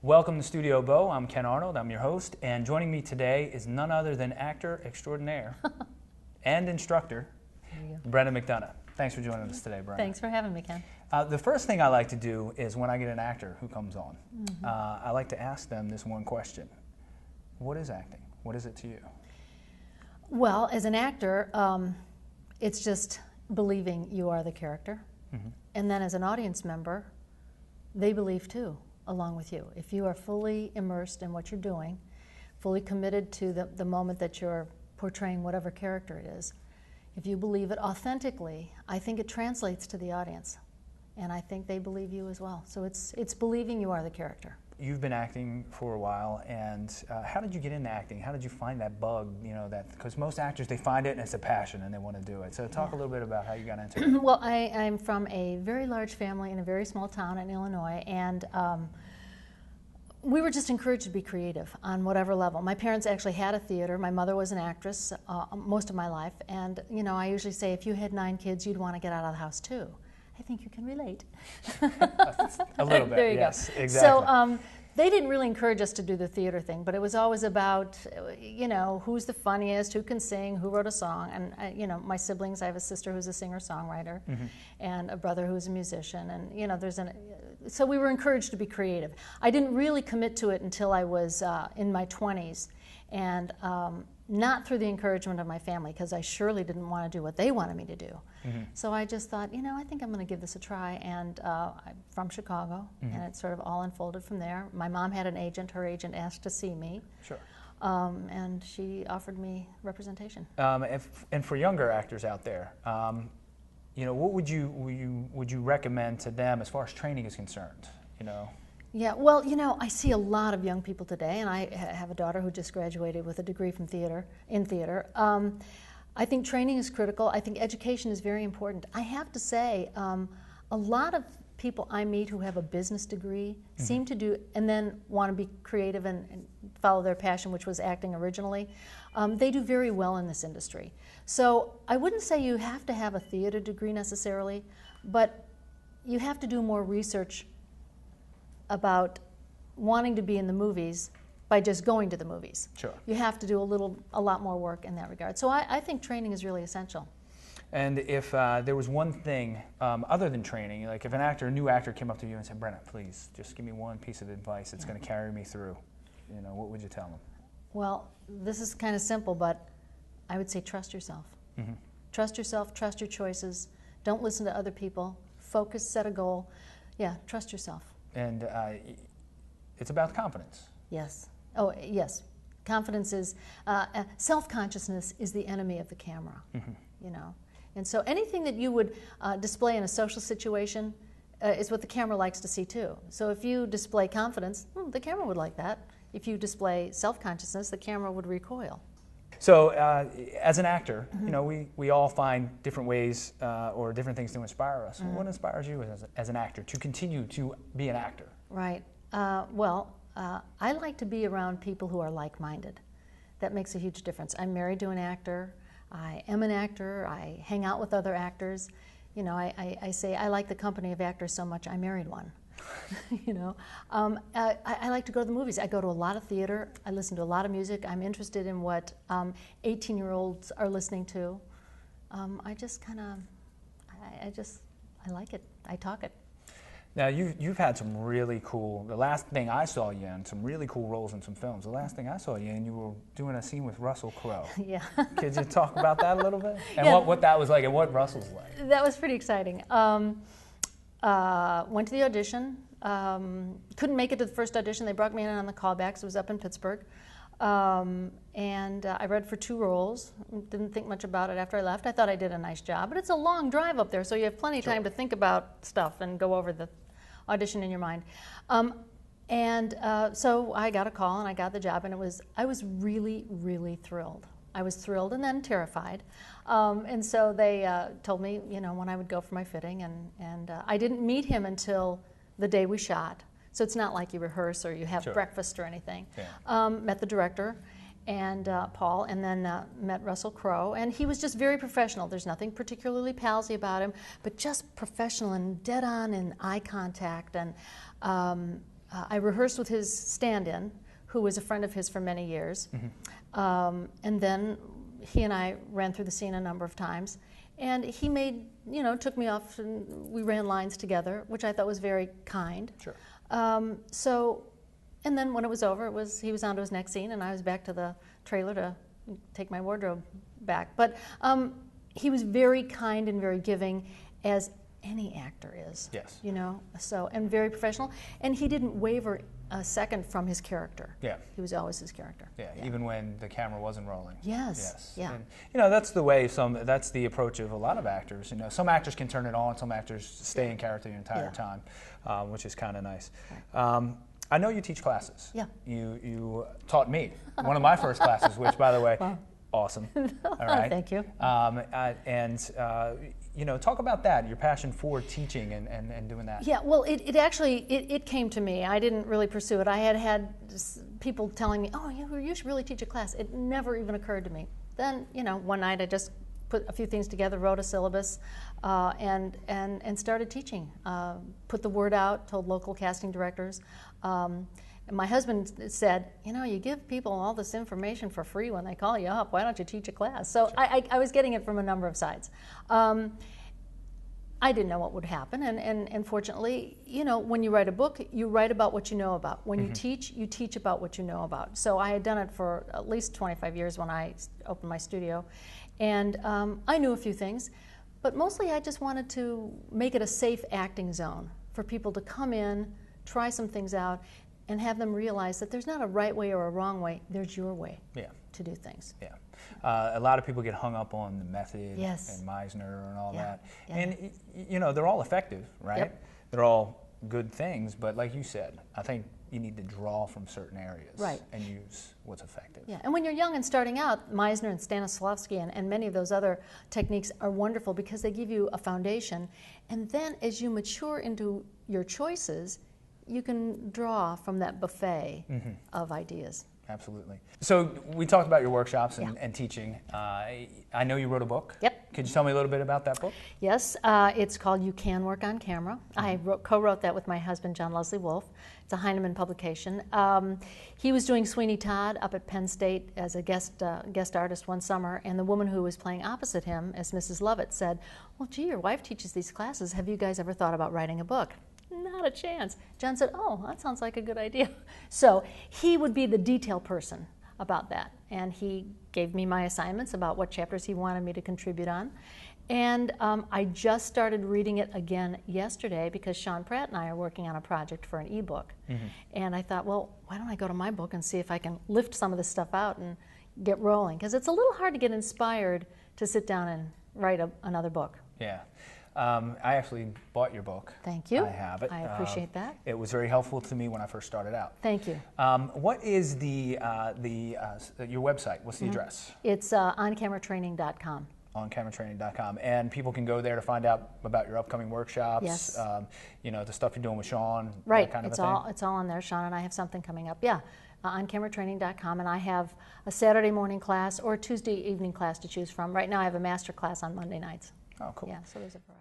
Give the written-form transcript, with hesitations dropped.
Welcome to Studio Bo. I'm Ken Arnold. I'm your host, and joining me today is none other than actor extraordinaire and instructor, Brenna McDonough. Thanks for joining us today, Brenna. Thanks for having me, Ken. The first thing I like to do is when I get an actor who comes on, I like to ask them this one question. What is acting? What is it to you? Well, as an actor, it's just believing you are the character. And then as an audience member, they believe too, along with you. If you are fully immersed in what you're doing, fully committed to the moment that you're portraying whatever character it is, if you believe it authentically, I think it translates to the audience. And I think they believe you as well. So it's believing you are the character. You've been acting for a while, and how did you get into acting? How did you find that bug, because most actors, they find it and it's a passion and they want to do it. So talk a little bit about how you got into it. Well, I'm from a very large family in a very small town in Illinois, and we were just encouraged to be creative on whatever level. My parents actually had a theater. My mother was an actress most of my life, and I usually say if you had 9 kids, you'd want to get out of the house too. I think you can relate. A little bit, there you yes, go. Exactly. So they didn't really encourage us to do the theater thing, but it was always about, who's the funniest, who can sing, who wrote a song. And, my siblings, I have a sister who's a singer-songwriter and a brother who's a musician. And, so we were encouraged to be creative. I didn't really commit to it until I was in my 20s. And not through the encouragement of my family, because I surely didn't want to do what they wanted me to do. So I just thought, I think I'm going to give this a try. And I'm from Chicago, and it sort of all unfolded from there. My mom had an agent. Her agent asked to see me. Sure. And she offered me representation. And for younger actors out there, what would you recommend to them as far as training is concerned? Yeah, well, I see a lot of young people today, and I have a daughter who just graduated with a degree from theater. I think training is critical. I think education is very important. I have to say, a lot of people I meet who have a business degree seem to do, and then want to be creative and follow their passion, which was acting originally. They do very well in this industry. So I wouldn't say you have to have a theater degree necessarily, but you have to do more research about wanting to be in the movies by just going to the movies. Sure. You have to do a lot more work in that regard. So I think training is really essential. And if there was one thing other than training, like if a new actor came up to you and said, Brenna, please, just give me one piece of advice that's going to carry me through, what would you tell them? Well, this is kind of simple, but I would say trust yourself. Trust yourself, trust your choices. Don't listen to other people. Focus, set a goal. Yeah, trust yourself. And it's about confidence. Yes. Oh, yes. Confidence is, self-consciousness is the enemy of the camera, And so anything that you would display in a social situation is what the camera likes to see too. So if you display confidence, the camera would like that. If you display self-consciousness, the camera would recoil. So as an actor, we all find different ways or different things to inspire us. What inspires you as an actor to continue to be an actor? Right. I like to be around people who are like-minded. That makes a huge difference. I'm married to an actor. I am an actor. I hang out with other actors. I say I like the company of actors so much I married one. I like to go to the movies. I go to a lot of theater. I listen to a lot of music. I'm interested in what 18-year-olds are listening to. I like it. I talk it. Now, you've had some really cool, the last thing I saw you in, some really cool roles in some films. The last thing I saw you in, you were doing a scene with Russell Crowe. Yeah. Could you talk about that a little bit? And yeah. what that was like and what Russell's like? That was pretty exciting. Went to the audition. Couldn't make it to the first audition. They brought me in on the callbacks. It was up in Pittsburgh. I read for 2 roles. Didn't think much about it after I left. I thought I did a nice job. But it's a long drive up there, so you have plenty of time to think about stuff and go over the audition in your mind. So I got a call and I got the job, and I was really, really thrilled. I was thrilled and then terrified. And so they told me, when I would go for my fitting, and I didn't meet him until the day we shot. So it's not like you rehearse or you have breakfast or anything. Yeah. Met the director and Paul, and then met Russell Crowe, and he was just very professional. There's nothing particularly palsy about him, but just professional and dead on in eye contact, and I rehearsed with his stand-in, who was a friend of his for many years. And then he and I ran through the scene a number of times. And he made, took me off and we ran lines together, which I thought was very kind. Sure. And then when it was over, he was on to his next scene, and I was back to the trailer to take my wardrobe back. But he was very kind and very giving, as any actor is. Yes. And very professional. And he didn't waver a second from his character. Yeah. He was always his character. Yeah, even when the camera wasn't rolling. Yes. Yeah. And, that's the way that's the approach of a lot of actors. Some actors can turn it on, some actors stay in character the entire time, which is kind of nice. Right. I know you teach classes. Yeah. You taught me one of my first classes, which, by the way, wow. Awesome. All right. Thank you. Talk about that, your passion for teaching and doing that. Yeah, well, it actually came to me. I didn't really pursue it. I had people telling me, oh, you should really teach a class. It never even occurred to me. Then, one night I just put a few things together, wrote a syllabus, and started teaching. Put the word out, told local casting directors. And my husband said, you give people all this information for free when they call you up. Why don't you teach a class? So sure. I was getting it from a number of sides. I didn't know what would happen, and fortunately, when you write a book, you write about what you know about. When you teach about what you know about. So I had done it for at least 25 years when I opened my studio, and I knew a few things, but mostly I just wanted to make it a safe acting zone for people to come in, try some things out, and have them realize that there's not a right way or a wrong way. There's your way to do things. Yeah. A lot of people get hung up on the method and Meisner and all that. Yeah. And, they're all effective, right? Yep. They're all good things, but like you said, I think you need to draw from certain areas and use what's effective. Yeah, and when you're young and starting out, Meisner and Stanislavski and many of those other techniques are wonderful because they give you a foundation. And then as you mature into your choices, you can draw from that buffet of ideas. Absolutely. So we talked about your workshops and teaching. I know you wrote a book. Yep. Could you tell me a little bit about that book? Yes. It's called You Can Work on Camera. I co-wrote that with my husband, John Leslie Wolfe. It's a Heinemann publication. He was doing Sweeney Todd up at Penn State as a guest artist one summer, and the woman who was playing opposite him as Mrs. Lovett said, well, gee, your wife teaches these classes. Have you guys ever thought about writing a book? Not a chance. John said, oh, that sounds like a good idea. So he would be the detail person about that. And he gave me my assignments about what chapters he wanted me to contribute on. And I just started reading it again yesterday because Sean Pratt and I are working on a project for an ebook. And I thought, well, why don't I go to my book and see if I can lift some of this stuff out and get rolling? Because it's a little hard to get inspired to sit down and write another book. Yeah. I actually bought your book. Thank you. I have it. I appreciate that. It was very helpful to me when I first started out. Thank you. What is your website? What's the address? It's oncameratraining.com. Oncameratraining.com, and people can go there to find out about your upcoming workshops. Yes. The stuff you're doing with Sean. Right. That kind of it's a thing. It's all on there. Sean and I have something coming up. Yeah. Oncameratraining.com, and I have a Saturday morning class or a Tuesday evening class to choose from. Right now, I have a master class on Monday nights. Oh, cool. Yeah. So there's a variety.